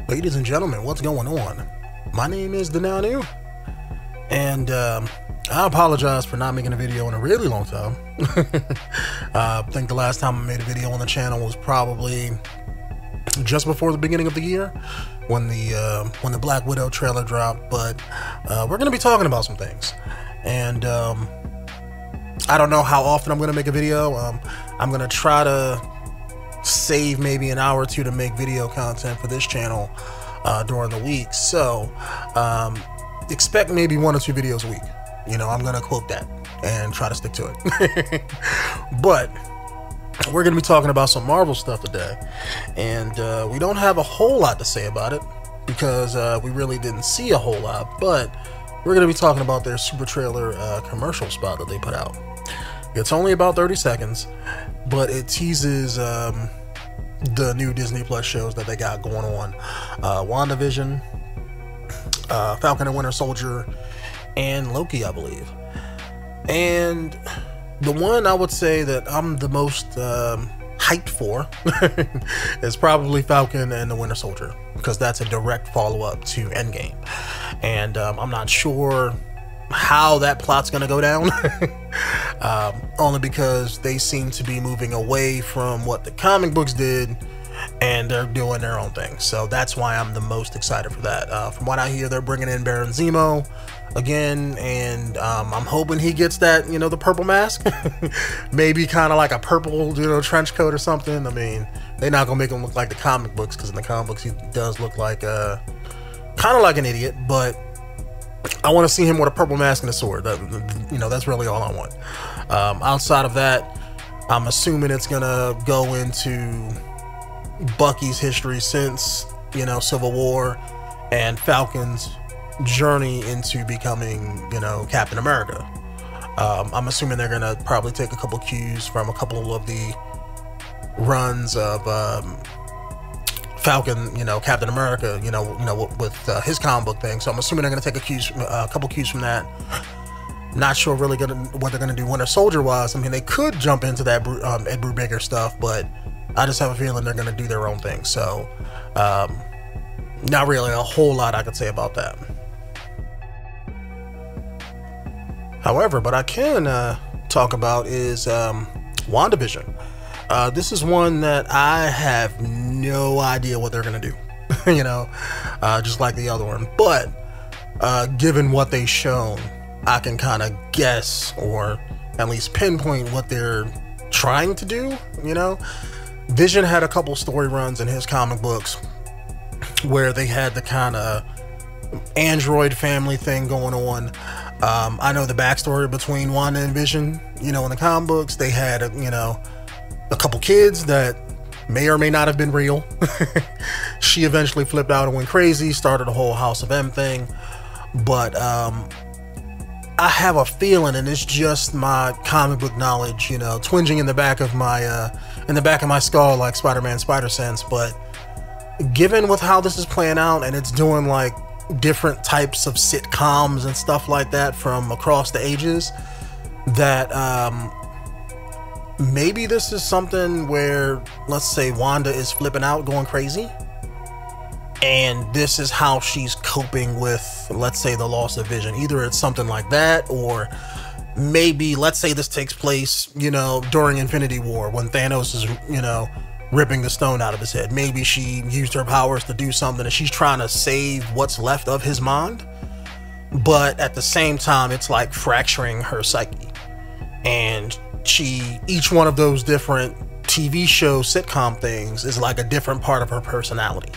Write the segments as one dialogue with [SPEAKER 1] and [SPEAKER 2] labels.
[SPEAKER 1] Ladies and gentlemen, what's going on? My name is the Now New, and I apologize for not making a video in a really long time. I think the last time I made a video on the channel was probably just before the beginning of the year, when the Black Widow trailer dropped. But we're going to be talking about some things, and I don't know how often I'm going to make a video. I'm going to try to save maybe an hour or two to make video content for this channel during the week, so expect maybe 1 or 2 videos a week. You know, I'm gonna quote that and try to stick to it. But we're gonna be talking about some Marvel stuff today, and we don't have a whole lot to say about it because we really didn't see a whole lot, but we're gonna be talking about their super trailer commercial spot that they put out. It's only about 30 seconds, but it teases the new Disney Plus shows that they got going on. WandaVision, Falcon and Winter Soldier, and Loki, I believe. And the one I would say that I'm the most hyped for is probably Falcon and the Winter Soldier, because that's a direct follow-up to Endgame. And I'm not sure how that plot's gonna go down. Only because they seem to be moving away from what the comic books did, and they're doing their own thing. So that's why I'm the most excited for that. From what I hear, they're bringing in Baron Zemo again, and I'm hoping he gets that, you know, the purple mask. Maybe kind of like a purple, you know, trench coat or something. I mean, they're not gonna make him look like the comic books, because in the comic books he does look like kind of like an idiot, but I want to see him with a purple mask and a sword. You know, that's really all I want. Outside of that, I'm assuming it's gonna go into Bucky's history since, you know, Civil War, and Falcon's journey into becoming, you know, Captain America. I'm assuming they're gonna probably take a couple cues from a couple of the runs of Falcon, you know, Captain America, you know, with his comic book thing. So I'm assuming they're going to take a couple cues from that. Not sure really what they're going to do Winter Soldier wise. I mean, they could jump into that Ed Brubaker stuff, but I just have a feeling they're going to do their own thing. So not really a whole lot I could say about that. However, but I can talk about is WandaVision. This is one that I have no idea what they're gonna do. You know, just like the other one. But given what they've shown, I can kind of guess, or at least pinpoint what they're trying to do. You know, Vision had a couple story runs in his comic books where they had the kind of android family thing going on. I know the backstory between Wanda and Vision. You know, in the comic books, they had you know, a couple kids that may or may not have been real. She eventually flipped out and went crazy, started a whole House of M thing. But I have a feeling, and it's just my comic book knowledge, you know, twinging in the back of my skull like Spider-Man Spider Sense. But given with how this is playing out, and it's doing like different types of sitcoms and stuff like that from across the ages, that maybe this is something where, let's say, Wanda is flipping out, going crazy, and this is how she's coping with, let's say, the loss of Vision. Either it's something like that, or maybe, let's say this takes place, you know, during Infinity War, when Thanos is, you know, ripping the stone out of his head. Maybe she used her powers to do something, and she's trying to save what's left of his mind, but at the same time, it's like fracturing her psyche. And each one of those different TV show sitcom things is like a different part of her personality,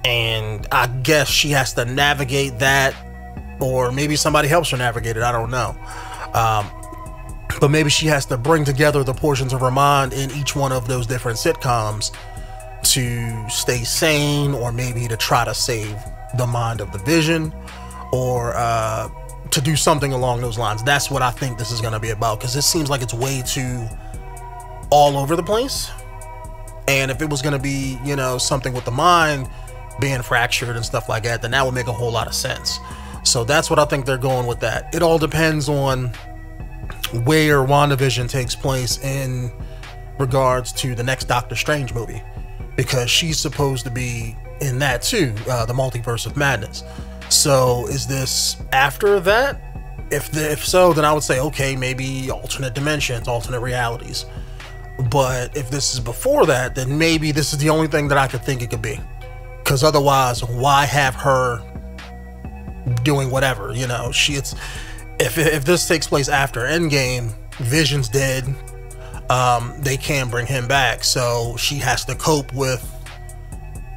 [SPEAKER 1] and I guess she has to navigate that, or maybe somebody helps her navigate it, I don't know. But maybe she has to bring together the portions of her mind in each one of those different sitcoms to stay sane, or maybe to try to save the mind of the Vision, or to do something along those lines. That's what I think this is going to be about, because this seems like it's way too all over the place. And if it was going to be, you know, something with the mind being fractured and stuff like that, then that would make a whole lot of sense. So that's what I think they're going with that. It all depends on where WandaVision takes place in regards to the next Doctor Strange movie, because she's supposed to be in that too, the Multiverse of Madness. So is this after that? If so, then I would say, okay, maybe alternate dimensions, alternate realities. But if this is before that, then maybe this is the only thing that I could think it could be. Because otherwise, why have her doing whatever? You know, if this takes place after Endgame, Vision's dead. They can't bring him back, so she has to cope with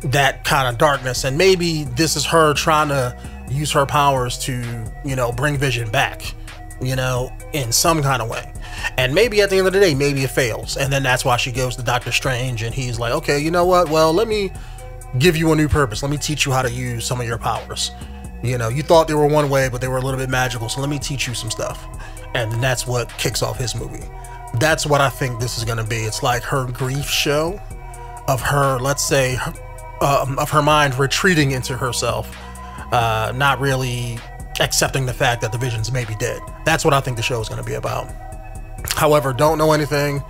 [SPEAKER 1] that kind of darkness. And maybe this is her trying to use her powers to, you know, bring Vision back, you know, in some kind of way. And maybe at the end of the day, maybe it fails, and then that's why she goes to Doctor Strange, and he's like, okay, you know what, well, let me give you a new purpose, let me teach you how to use some of your powers. You know, you thought they were one way, but they were a little bit magical, so let me teach you some stuff. And that's what kicks off his movie. That's what I think this is going to be. It's like her grief show of her, let's say, of her mind retreating into herself, not really accepting the fact that the Vision's maybe dead. That's what I think the show is going to be about. However, don't know anything.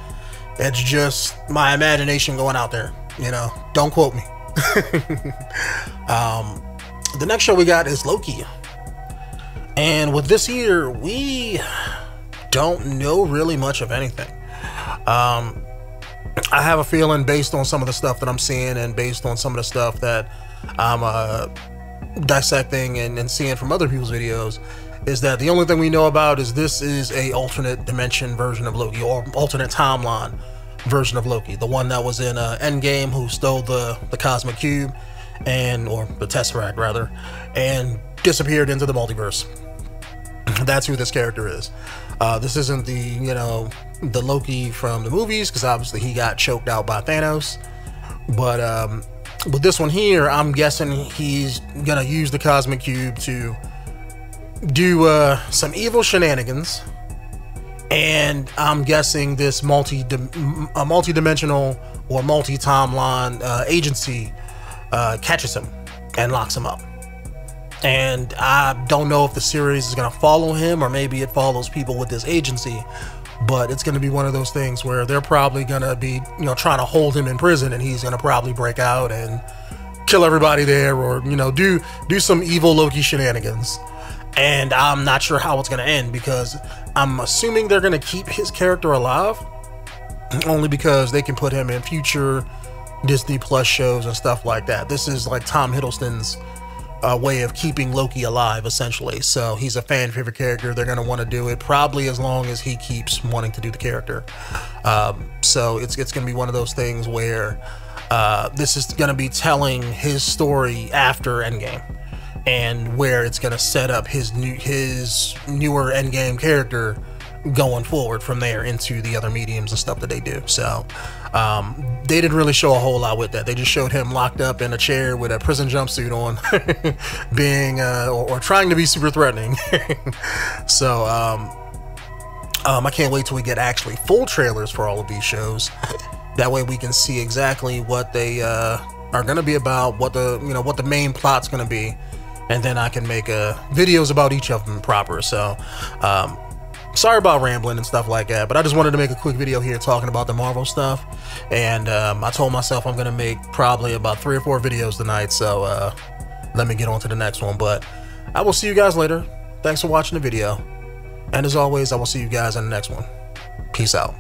[SPEAKER 1] It's just my imagination going out there, you know, don't quote me. The next show we got is Loki. And with this here, we don't know really much of anything. I have a feeling, based on some of the stuff that I'm seeing and based on some of the stuff that I'm dissecting and seeing from other people's videos, is that the only thing we know about is this is a alternate dimension version of Loki, or alternate timeline version of Loki, the one that was in Endgame, who stole the cosmic cube, or the Tesseract rather, and disappeared into the multiverse. That's who this character is. This isn't the, you know, the Loki from the movies, because obviously he got choked out by Thanos. But with this one here, I'm guessing he's gonna use the cosmic cube to do some evil shenanigans, and I'm guessing this multi-dimensional or multi-timeline agency catches him and locks him up. And I don't know if the series is going to follow him, or maybe it follows people with this agency, but it's going to be one of those things where they're probably going to be, you know, trying to hold him in prison, and he's going to probably break out and kill everybody there, or, you know, do some evil Loki shenanigans. And I'm not sure how it's going to end, because I'm assuming they're going to keep his character alive, only because they can put him in future Disney Plus shows and stuff like that. This is like Tom Hiddleston's way of keeping Loki alive, essentially. So he's a fan favorite character. They're going to want to do it probably as long as he keeps wanting to do the character. So it's going to be one of those things where this is going to be telling his story after Endgame, and where it's going to set up his newer Endgame character going forward from there into the other mediums and stuff that they do. So they didn't really show a whole lot with that. They just showed him locked up in a chair with a prison jumpsuit on, being or trying to be super threatening. So I can't wait till we get actually full trailers for all of these shows. That way we can see exactly what they are going to be about, what the main plot's going to be, and then I can make videos about each of them proper. So sorry about rambling and stuff like that, but I just wanted to make a quick video here talking about the Marvel stuff. And I told myself I'm going to make probably about 3 or 4 videos tonight, so let me get on to the next one. But I will see you guys later. Thanks for watching the video, and as always, I will see you guys in the next one. Peace out.